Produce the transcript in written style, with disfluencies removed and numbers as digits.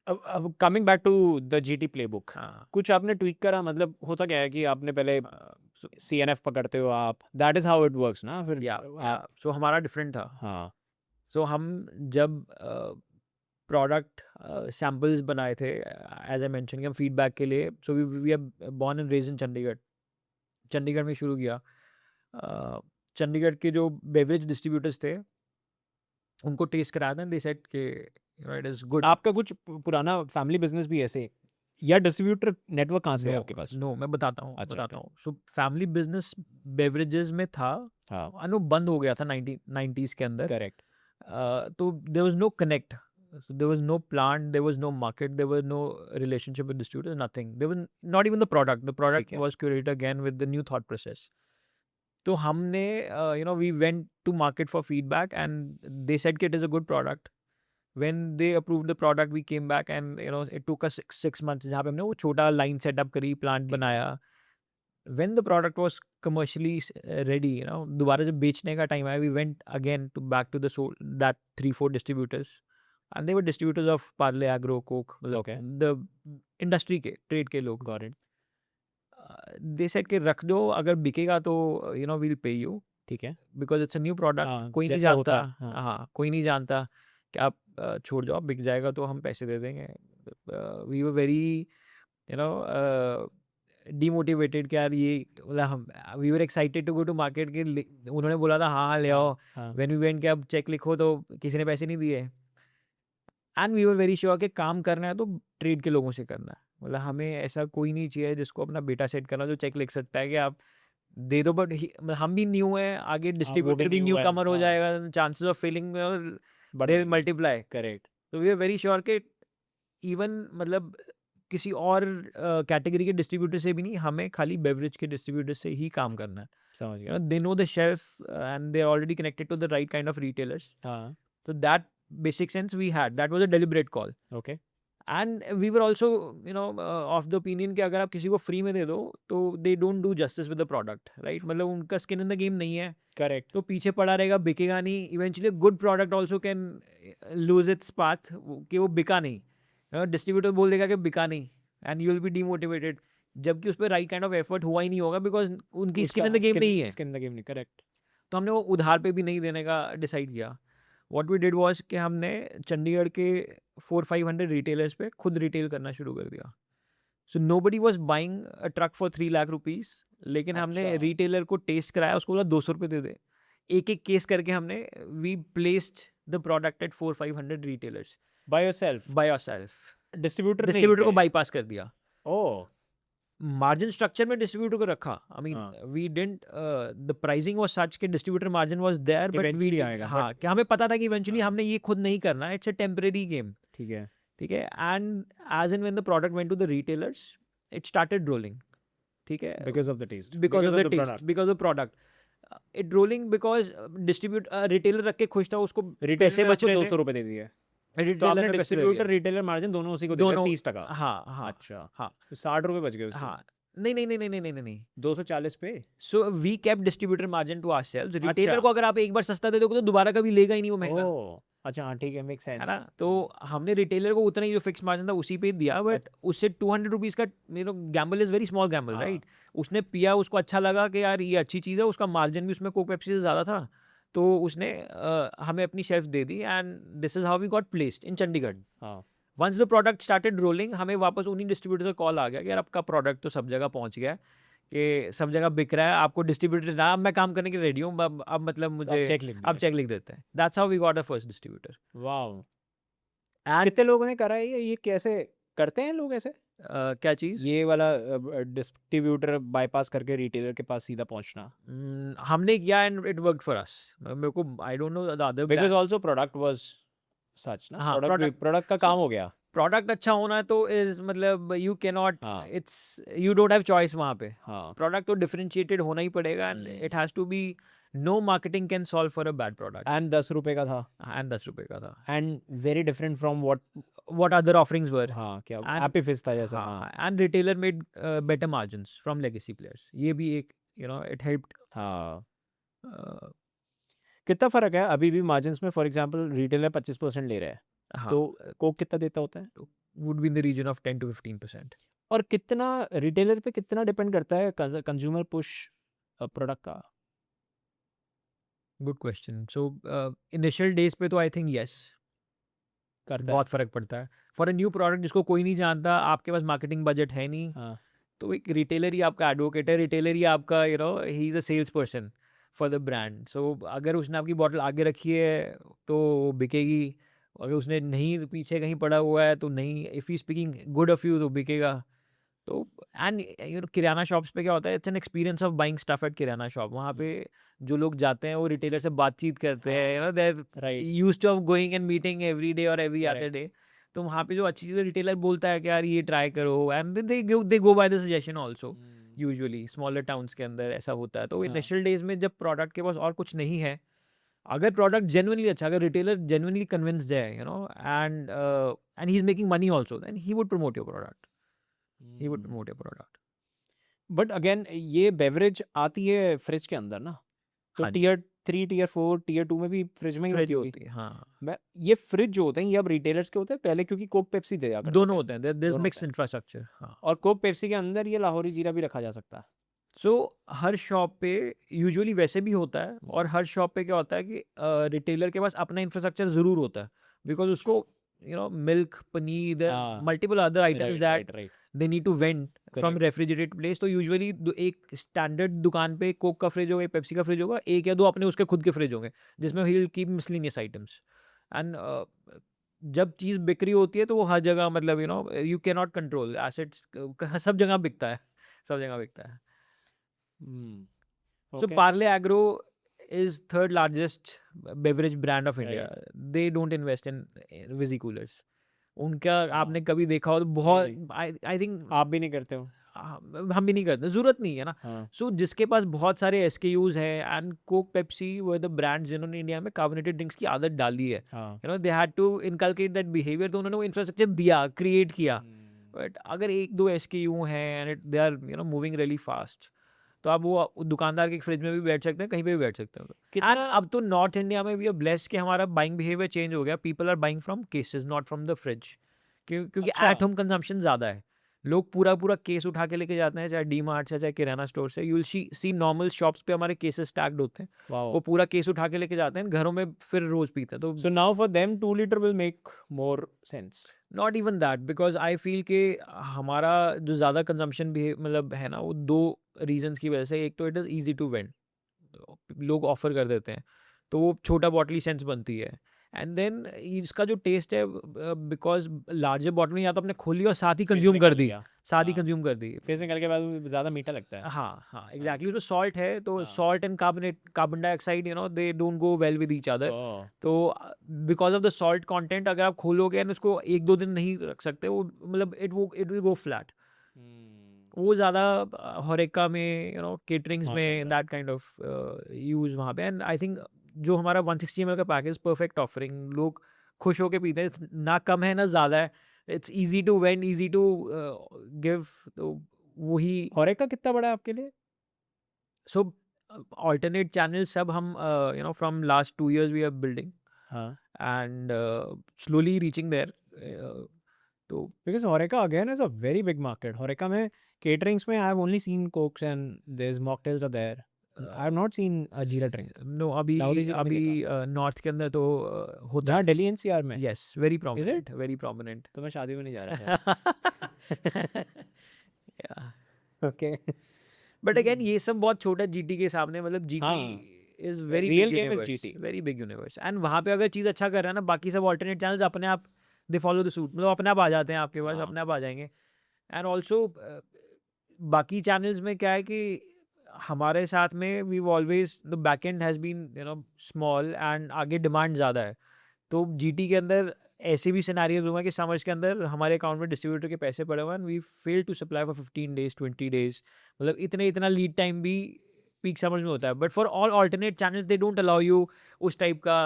अब coming back to the GT playbook, हाँ कुछ आपने ट्वीक करा? मतलब होता क्या है कि आपने पहले सीएनएफ पकड़ते हो आप, that is how it works ना फिर या आप। सो हमारा डिफरेंट था। हाँ सो हम जब प्रोडक्ट सैम्पल्स बनाए थे, एज आई मेंशन कि हम फीडबैक के लिए, so we are born and raise in Chandigarh. Chandigarh में शुरू किया। चंडीगढ़ के जो बेवरेज डिस्ट्रीब्यूटर्स थे उनको टेस्ट कराया था, दे सेड कि इट इज़ गुड। आपका कुछ पुराना फैमिली बिजनेस भी ऐसे या डिस्ट्रीब्यूटर नेटवर्क कहाँ से है नो आपके पास? नो, मैं बताता हूँ अच्छा बताता हूँ। सो फैमिली बिजनेस बेवरेजेस में था, हाँ अनु बंद हो गया था 90s के अंदर। करेक्ट तो there was no connect, there was no plant, there was no market, there was no relationship with distributors, nothing. There was not even the product ठीक है was curated again with the new thought process. तो हमने we went to market for feedback and they said कि it is a good product. When they approved the product, we came back and it took us 6 months जहाँ पे हमने वो छोटा line setup करी, plant ठीक है बनाया। When the product was commercially ready, दोबारा जब बेचने का टाइम आया, we went again to back to that 3-4 distributors, and they were distributors of Parle Agro, Coke, okay मतलब the industry के trade के लोग। गॉट इट They said कि रख दो, अगर बिकेगा तो we'll pay you ठीक है because it's a new product, हाँ कोई नहीं जैसा होता जानता। है हाँ हाँ, कोई नहीं जानता कि आप छोड़ जाओ, बिक जाएगा तो हम पैसे दे देंगे। We were very you know demotivated कि यार ये, मतलब हम we were excited to go to market के। उन्होंने बोला था हाँ हाँ ले आओ, हाँ हाँ व्हेन वी वेंट के अब चेक लिखो तो किसी ने पैसे नहीं दिए। And we were very sure कि काम करना है तो ट्रेड के लोगों से करना है, मतलब हमें ऐसा कोई नहीं चाहिए जिसको अपना बेटा सेट करना जो चेक लिख सकता है कि आप दे दो। बट हम भी न्यू हैं, आगे हाँ वो भी डिस्ट्रीब्यूटर भी न्यू न्यू है कमर हो हाँ जाएगा, chances of failing but they multiply. Correct तो वी आर वेरी श्योर कि इवन मतलब किसी और कैटेगरी के डिस्ट्रीब्यूटर से भी नहीं, हमें खाली बेवरेज के डिस्ट्रीब्यूटर से ही काम करना है। समझ गया they know the shelf and they are already connected to the right kind of retailers. हाँ तो that basic sense we had, that was a deliberate call. Okay and we were also of the opinion कि अगर आप किसी को free में दे दो तो they don't do justice with the product, right? मतलब उनका स्किन इन द गेम नहीं है, करेक्ट तो पीछे पड़ा रहेगा, बिकेगा नहीं। Eventually good product also can lose its path कि वो बिका नहीं, डिस्ट्रीब्यूटर बोल देगा कि बिका नहीं, and you will be demotivated, जबकि उस पर राइट काइंड ऑफ एफर्ट हुआ ही नहीं होगा बिकॉज उनकी स्किन इन द गेम नहीं है। स्किन द गेम नहीं करेक्ट तो हमने वो उधार पे भी नहीं देने का डिसाइड किया। व्हाट वी डिड वाज कि हमने चंडीगढ़ के 400-500 रिटेलर्स पे खुद रिटेल करना शुरू कर दिया। So nobody was buying a truck for 3 lakh rupees, लेकिन हमने अच्छा रिटेलर को टेस्ट कराया, उसको बोला 200 रुपये दे दे। एक एक केस करके हमने we placed the product at 400-500 retailers by yourself by ourself. Distributor नहीं डिस्ट्रीब्यूटर को करे बाईपास कर दिया। ओ मार्जिन स्ट्रक्चर में डिस्ट्रीब्यूटर को रखा। आई मीन हाँ we didn't, the pricing was such कि distributor margin was there, but we eventually आएगा हाँ, बट कि हमें पता था कि इवेंचुअली हाँ हमने ये खुद नहीं करना, इट्स अ टेम्परेरी गेम। ठीक है ठीक है, and as and when the product went to the retailers it started rolling. ठीक है, because of the taste because of because of the the taste, product because of product, it rolling because distribute retailer रख के खुश था, उसको पैसे retailer बच आपको रहे थे। 200 रुपये दे दिए तो रिटेलर आपने में पैसे दे डिस्ट्रीब्यूटर दिए रिटेलर मार्जिन दोनों उसी को दे दिया दोनों। 30%। हाँ हाँ अच्छा हाँ तो 60 रुपये बच गए उसके हाँ, नहीं नहीं नहीं नहीं नहीं नहीं नहीं। 240 पे so we kept distributor margin to ourselves. अच्छा रिटेलर को अगर आप एक बार सस्ता दे दोगे तो दोबारा कभी लेगा ही नहीं वो महंगा, ओ अच्छा हाँ ठीक है मेक है सेंस ना? तो हमने रिटेलर को उतना ही जो फिक्स मार्जिन था उसी पे ही दिया, बट उससे 200 रुपीज का Gamble is very small Gamble, हाँ राइट? उसने पिया, उसको अच्छा लगा कि यार ये अच्छी चीज़ है, उसका मार्जिन भी उसमें कोक पेप्सी से ज़्यादा था, तो उसने हमें अपनी शेल्फ दे दी, and this is how we got placed in Chandigarh. हाँ once the product started rolling, हमें वापस उन्हीं डिस्ट्रीब्यूटर से कॉल आ गया कि यार आपका प्रोडक्ट तो सब जगह पहुंच गया है, कि सब जगह बिक रहा है, आपको डिस्ट्रीब्यूटर ना, अब मैं काम करने के रेडी हूँ, अब मतलब तो मुझे आप चेक लिख अब दिए चेक लिख देते हैं। That's how we got a first distributor. वाह एंड कितने लोगों ने करा है ये कैसे करते हैं लोग ऐसे क्या चीज़? ये वाला डिस्ट्रीब्यूटर बाईपास करके रिटेलर के पास सीधा पहुंचना हमने किया and it worked for us. मेरे को I don't know the other because brands. Also product was such ना हाँ, प्रोडक्ट प्रोडक्ट का काम हो गया प्रोडक्ट अच्छा होना तो इज मतलब यू कैन नॉट, हाँ it's you don't have choice वहाँ पे। हाँ प्रोडक्ट तो डिफरेंशिएटेड होना ही पड़ेगा, and it has to be, no marketing can solve for a bad product. And 10 रुपए का था एंड 10 रुपए का था। And very different from what what other offerings were. हाँ क्या एंड एपी फिज था जैसा हाँ हाँ, and retailer made better margins from legacy players. ये भी एक इट हेल्प्ड। हाँ कितना फर्क है अभी भी मार्जिन्स में फॉर एग्जांपल रिटेलर 25% ले रहा है हाँ, तो कोक कितना देता होता है would be in the region of 10 to 15%. और कितना रिटेलर पे कितना डिपेंड करता है कंज्यूमर पुश प्रोडक्ट का? Good question. So initial days पे तो I think yes, करता है? बहुत फर्क पड़ता है. For a new product जिसको कोई नहीं जानता, आपके पास मार्केटिंग बजट है नहीं, हाँ, तो एक रिटेलर ही आपका एडवोकेट है, रिटेलर ही आपका ही is a sales person for the brand. So अगर उसने आपकी बॉटल आगे रखी है तो वो बिकेगी, अगर उसने नहीं पीछे कहीं पड़ा हुआ है तो नहीं. If he speaking good of you तो बिकेगा. तो एंड किराना शॉप्स पे क्या होता है, it's an experience of buying stuff at kirana shop. वहाँ पे जो लोग जाते हैं वो रिटेलर से बातचीत करते हैं, there right. Used to of going and meeting every day और एवरी अदर Correct. डे. तो वहाँ पे जो अच्छी चीज़ें रिटेलर बोलता है कि यार ये ट्राई करो, and they go by the suggestion also. Usually smaller towns के अंदर ऐसा होता है. तो हाँ. इनिशियल डेज में जब प्रोडक्ट के पास और कुछ नहीं है, अगर प्रोडक्ट जेन्युइनली अच्छा, अगर रिटेलर जेन्युइनली कन्विंस्ड है, and he is making money also, then he would promote your product. He would promote your product. But again ये बेवरेज आती है फ्रिज के अंदर ना, तो हाँ जी. टियर 3 टियर 4 टियर 2 में भी फ्रिज में ही फ्रिज होती होगी. होती है, हाँ. मैं ये फ्रिज जो होते हैं ये अब रिटेलर्स के होते हैं, पहले क्योंकि कोक पेप्सी दिया करते दोनों थे. होते हैं, देयर इज दोनों मिक्स होते हैं. इंफ्रास्ट्रक्चर. हाँ. और कोक पेप्सी के अंदर ये लाहौरी जीरा भी रखा जा सकता है. सो हर शॉप पे यूजुअली वैसे भी होता है, और हर शॉप पे क्या होता है कि रिटेलर के पास अपना इंफ्रास्ट्रक्चर ज़रूर होता है, बिकॉज उसको मिल्क, पनीर, हाँ. Multiple other items right that right right. They need to vent from Correct. Refrigerated place. तो यूजुअली एक स्टैंडर्ड दुकान पे कोक का फ्रिज होगा, एक पेप्सी का फ्रिज होगा, एक या दो अपने उसके खुद के फ्रिज होंगे जिसमें he will keep miscellaneous items. And जब चीज़ बिक रही होती है तो वो हर जगह, मतलब you can not control assets, सब जगह बिकता है, सब जगह बिकता है. So okay. Parle Agro is third largest beverage brand of India. They don't invest in Visi coolers. उनका आपने कभी देखा हो तो बहुत, नहीं. आई थिंक आप भी नहीं करते हो? हम भी नहीं करते, जरूरत नहीं है ना. हाँ. सो जिसके पास बहुत सारे SKUs हैं, and Coke, Pepsi were the brands जिन्होंने इंडिया में कार्बोनेटेड ड्रिंक्स की आदत डाली है. हाँ. They had to inculcate that behaviour. तो उन्होंने वो इंफ्रास्ट्रक्चर दिया, क्रिएट किया. बट अगर एक दो SKU हैं and they are moving really fast, तो आप वो दुकानदार के फ्रिज में भी बैठ सकते हैं, कहीं पे भी बैठ सकते हैं. एंड अब तो नॉर्थ इंडिया में भी ब्लेस्ड कि हमारा बाइंग बिहेवियर चेंज हो गया. People are buying from cases, not from the fridge, क्योंकि अच्छा. एट होम कंजम्पशन ज़्यादा है. लोग पूरा पूरा केस उठा के लेके जाते हैं, चाहे डी मार्ट से, चाहे किराना स्टोर से. You will see normal shops पे हमारे केसेस स्टैक्ड होते हैं, वो वाओ. पूरा केस उठा के लेके जाते हैं घरों में, फिर रोज पीते हैं. तो So now for them 2 liter will make more sense. Not even that, because I feel कि हमारा जो ज़्यादा कंजम्पशन भी मतलब है ना, वो दो रीजंस की वजह से. एक तो इट इज़ ईजी टू वेंड, लोग ऑफर कर देते हैं, तो वो छोटा बॉटली सेंस बनती है. एंड देन इसका जो टेस्ट है, बिकॉज लार्जर बॉटल में या तो आपने खोली और साथ ही कंज्यूम कर दी, साथ ही हाँ. कंज्यूम कर दी. फिर से निकल के बाद वो ज़्यादा मीठा लगता है. हाँ हाँ, एग्जैक्टली. उसमें सॉल्ट है, तो हाँ. Salt and carbon dioxide, they don't go well with each other. Oh. तो because of the salt content, अगर आप खोलोगे एंड उसको एक दो दिन नहीं रख सकते, वो मतलब इट विल गो फ्लैट. वो ज़्यादा होरेका में, केटरिंग्स हाँ, में, दैट काइंड ऑफ यूज़ वहाँ पे. एंड आई थिंक जो हमारा 160 ml का पैकेज, परफेक्ट ऑफरिंग, लोग खुश होके पीते हैं. ना कम है ना ज़्यादा है, it's easy to vend, easy to give. तो वही. होरेका कितना बड़ा है आपके लिए? सो alternate channels सब हम from last 2 years we are building, हाँ. and slowly reaching there. तो Because Horeca again is a very big market. Horeca में caterings में I have only seen cokes and there's mocktails are there. I have not seen a jeera drink. No, अभी लाहौरी जीरा नहीं अभी north के अंदर तो होता जहाँ है. दिल्ली NCR में. Yes, very Is prominent, very prominent. तो मैं शादी में नहीं जा रहा था. Okay. बट अगेन ये सब बहुत छोटा GT के सामने, मतलब GT हाँ. Is very Real big game is universe, GT. Very big universe. And वहाँ पे अगर चीज़ अच्छा कर रहा है ना, बाकी सब ऑल्टरनेट चैनल्स अपने आप दे फॉलो द सूट, मतलब अपने आप आ जाते हैं आपके पास, हाँ. अपने आप आ जाएंगे. एंड ऑल्सो बाकी चैनल्स में क्या है कि हमारे साथ में we always the back end has been small, and आगे डिमांड ज़्यादा है. तो GT के अंदर ऐसे भी सिनेरियोज हुए हैं कि समझ के अंदर हमारे अकाउंट में डिस्ट्रीब्यूटर के पैसे पड़े हुए हैं, we fail to supply for 15 days 20 days. मतलब इतना लीड टाइम भी पीक समझ में होता है. But for all alternate channels they don't allow you उस टाइप का